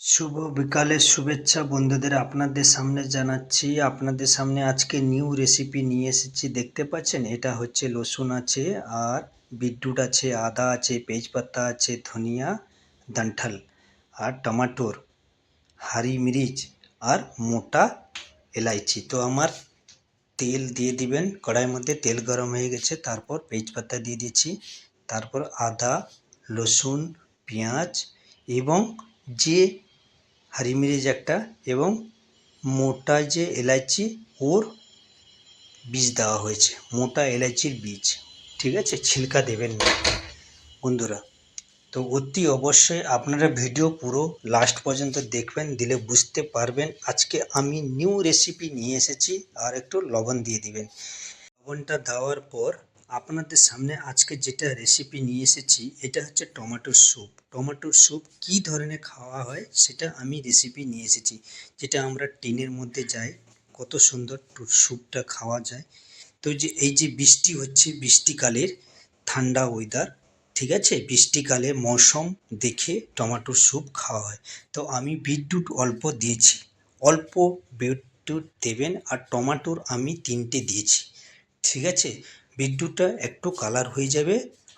শুভ বিকালের শুভেচ্ছা বন্ধুদের আপনাদের সামনে জানাচ্ছি। আপনাদের সামনে আজকে নিউ রেসিপি নিয়ে এসেছি। দেখতে পাচ্ছেন, এটা হচ্ছে রসুন আছে, আর বিটরুট আছে, আদা আছে, তেজপাতা আছে, ধনিয়া, ডাঁঠাল আর টমাটোর, হারি মিরিচ আর মোটা এলাইচি। তো আমার তেল দিয়ে দিবেন কড়াইয়ের মধ্যে। তেল গরম হয়ে গেছে, তারপর তেজপাতা দিয়ে দিচ্ছি, তারপর আদা, রসুন, পেঁয়াজ এবং যে হারি মিরিচ একটা এবং মোটা যে এলাচি ওর বীজ দেওয়া হয়েছে, মোটা এলাচির বীজ। ঠিক আছে, ছিলকা দেবেন না বন্ধুরা। তো অতি অবশ্যই আপনারা ভিডিও পুরো লাস্ট পর্যন্ত দেখবেন, দিলে বুঝতে পারবেন। আজকে আমি নিউ রেসিপি নিয়ে এসেছি। আর একটু লবণ দিয়ে দিবেন। লবণটা দেওয়ার পর আপনাদের সামনে আজকে যেটা রেসিপি নিয়ে এসেছি, এটা হচ্ছে টমেটোর স্যুপ। টমেটোর স্যুপ কী ধরনের খাওয়া হয় সেটা আমি রেসিপি নিয়ে এসেছি। যেটা আমরা টিনের মধ্যে যাই, কত সুন্দর স্যুপটা খাওয়া যায়। তো এই যে বৃষ্টি হচ্ছে, বৃষ্টিকালের ঠান্ডা ওয়েদার, ঠিক আছে, বৃষ্টিকালে মৌসুম দেখে টমেটোর স্যুপ খাওয়া হয়। তো আমি বিটরুট অল্প দিয়েছি, অল্প বিটরুট দেবেন। আর টমেটোর আমি 3টে দিয়েছি। ঠিক আছে, বিটরুটটা একটু কালার হয়ে যাবে,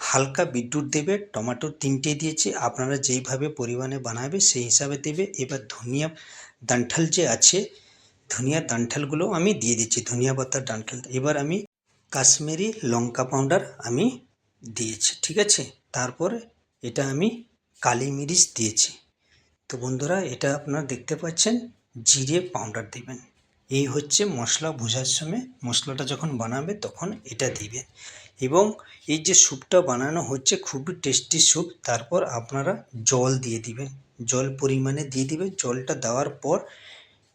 হালকা বিটরুট দেবে। টমেটো 3টে দিয়েছি, আপনারা যেইভাবে পরিমাণে বানাবে সেই হিসাবে দেবে। এবার ধনিয়া ডাঁঠাল যে আছে, ধনিয়া ডাঁঠালগুলো আমি দিয়ে দিচ্ছি, ধনিয়া পাতার ডাঁঠাল। এবার আমি কাশ্মীরি লঙ্কা পাউডার আমি দিয়েছি, ঠিক আছে। তারপর এটা আমি কালি মিরিচ দিয়েছি। তো বন্ধুরা, এটা আপনারা দেখতে পাচ্ছেন, জিরে পাউডার দিবেন। এই হচ্ছে মশলা ভুজার সময়, মশলাটা যখন বানাবে তখন এটা দিবেন। এবং এই যে স্যুপটা বানানো হচ্ছে খুবই টেস্টি স্যুপ। তারপর আপনারা জল দিয়ে দিবেন, জল পরিমাণে দিয়ে দিবেন। জলটা দেওয়ার পর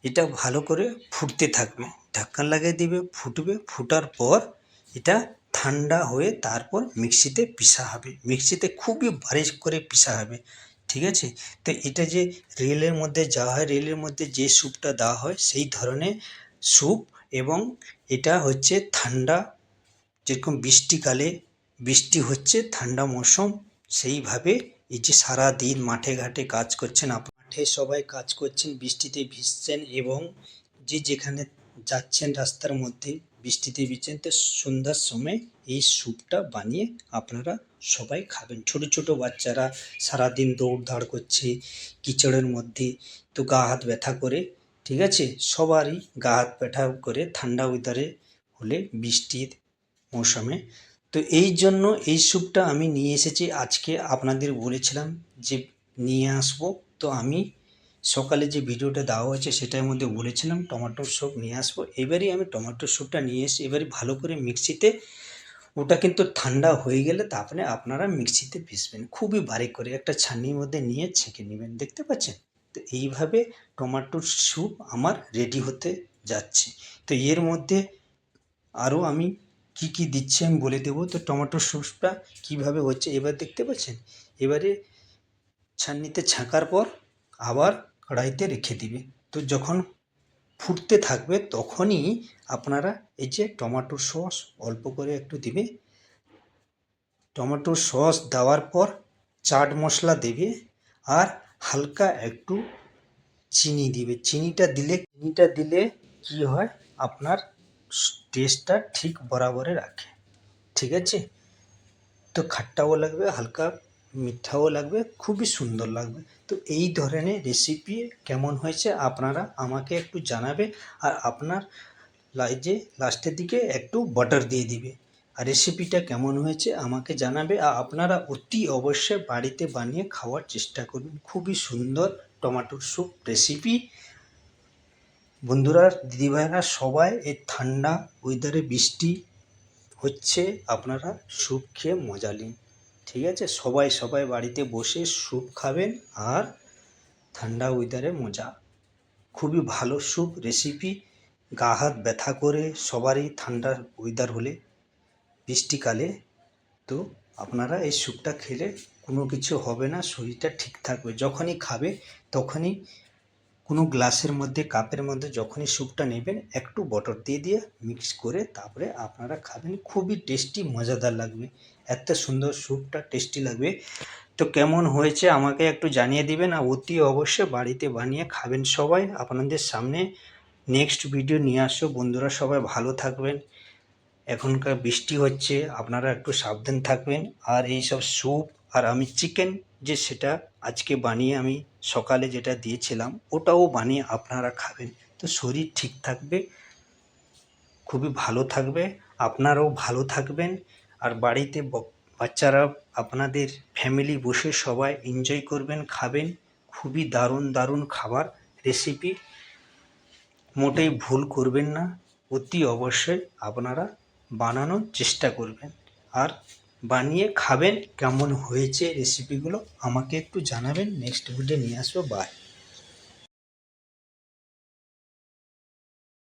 এটা ভালো করে ফুটতে থাকবে, ঢাকনা লাগিয়ে দিবে, ফুটবে। ফুটার পর এটা ঠান্ডা হয়ে তারপর মিক্সিতে পিষা হবে। মিক্সিতে খুবই বারিশ করে পিষা হবে, ঠিক আছে। তো এটা যে রেলের মধ্যে যাওয়া হয়, রেলের মধ্যে যে স্যুপটা দেওয়া হয় সেই ধরনের স্যুপ। এবং এটা হচ্ছে ঠান্ডা, যেরকম বৃষ্টিকালে বৃষ্টি হচ্ছে, ঠান্ডা মৌসুম, সেইভাবে এই যে সারা দিন মাঠে ঘাটে কাজ করছেন, মাঠে সবাই কাজ করছেন, বৃষ্টিতে ভিজছেন এবং যে যেখানে যাচ্ছেন রাস্তার মধ্যে বৃষ্টিতে ভিজছেন, তো সন্ধ্যার সময় এই স্যুপটা বানিয়ে আপনারা সবাই খাবেন। ছোট ছোট বাচ্চারা সারাদিন দৌড়ধাড় করছে কিচড়ের মধ্যে, তো গা হাত ব্যথা করে, ঠিক আছে, সবারই গা হাত ব্যথা করে ঠান্ডা ওয়েদারে হলে, বৃষ্টির মৌসুমে। তো এই জন্য এই স্যুপটা আমি নিয়ে এসেছি আজকে। আপনাদের বলেছিলাম যে নিয়ে আসবো, তো আমি সকালে যে ভিডিওটা দেওয়া হয়েছে সেটার মধ্যে বলেছিলাম টমেটোর স্যুপ নিয়ে আসবো। এবারই আমি টমেটোর স্যুপটা নিয়ে এসে এবারে ভালো করে মিক্সিতে, ওটা কিন্তু ঠান্ডা হয়ে গেলে তারপরে আপনারা মিক্সিতে পিসবেন, খুবই বারিক করে একটা ছাঁনির মধ্যে নিয়ে ছেঁকে নেবেন। দেখতে পাচ্ছেন, তো এইভাবে টমেটোর স্যুপ আমার রেডি হতে যাচ্ছে। তো এর মধ্যে আরও আমি কি কি দিচ্ছি আমি বলে দেবো। তো টমেটোর স্যুপটা কীভাবে হচ্ছে এবার দেখতে পাচ্ছেন। এবারে ছাঁকনিতে ছাঁকার পর আবার কড়াইতে রেখে দিবে। তো যখন ফুটতে থাকবে তখনই আপনারা এই যে টমেটোর সস অল্প করে একটু দিবে। টমেটোর সস দেওয়ার পর চাট মশলা দেবে, আর হালকা একটু চিনি দিবে। চিনিটা দিলে কি হয়, আপনার টেস্টটা ঠিক বরাবরে রাখে, ঠিক আছে। তো খাট্টাও লাগবে, হালকা মিঠাও লাগবে, খুবই সুন্দর লাগবে। তো এই ধরনের রেসিপি কেমন হয়েছে আপনারা আমাকে একটু জানাবে। আর আপনার যে লাস্টের দিকে একটু বাটার দিয়ে দিবে। আর রেসিপিটা কেমন হয়েছে আমাকে জানাবে। আর আপনারা অতি অবশ্যই বাড়িতে বানিয়ে খাওয়ার চেষ্টা করুন, খুবই সুন্দর টমেটোর স্যুপ রেসিপি। বন্ধুরা, দিদিভাইরা সবাই এই ঠান্ডা ওয়েদারে বৃষ্টি হচ্ছে, আপনারা স্যুপ খেয়ে মজা নিন, ঠিক আছে। সবাই বাড়িতে বসে স্যুপ খাবেন আর ঠান্ডা ওয়েদারে মজা। খুবই ভালো স্যুপ রেসিপি, গা হাত ব্যথা করে সবারই ঠান্ডা ওয়েদার হলে বৃষ্টিকালে, তো আপনারা এই স্যুপটা খেলে কোনো কিছু হবে না, শরীরটা ঠিক থাকবে। যখনই খাবে তখনই কোনো গ্লাসের মধ্যে, কাপের মধ্যে যখনই স্যুপটা নেবেন একটু বটর দিয়ে দিয়ে মিক্স করে তারপরে আপনারা খাবেন, খুবই টেস্টি মজাদার লাগবে। এত সুন্দর স্যুপটা টেস্টি লাগবে। তো কেমন হয়েছে আমাকে একটু জানিয়ে দিবেন, আর অতি অবশ্যই বাড়িতে বানিয়ে খাবেন সবাই। আপনাদের সামনে নেক্সট ভিডিও নিয়ে আসো। বন্ধুরা সবাই ভালো থাকবেন। এখনকার বৃষ্টি হচ্ছে, আপনারা একটু সাবধান থাকবেন। আর এই সব স্যুপ আর আমি চিকেন যে সেটা আজকে বানিয়ে আমি সকালে যেটা দিয়েছিলাম ওটাও বানিয়ে আপনারা খাবেন। তো শরীর ঠিক থাকবে, খুবই ভালো থাকবে, আপনারাও ভালো থাকবেন। আর বাড়িতে বাচ্চারা আপনাদের ফ্যামিলি বসে সবাই এনজয় করবেন, খাবেন। খুবই দারুণ দারুণ খাবার রেসিপি, মোটেই ভুল করবেন না। অতি অবশ্যই আপনারা বানানোর চেষ্টা করবেন আর বানিয়ে খাবেন। কেমন হয়েছে রেসিপিগুলো আমাকে একটু জানাবেন। নেক্সট ভিডিও নিয়ে আসবো। বাই।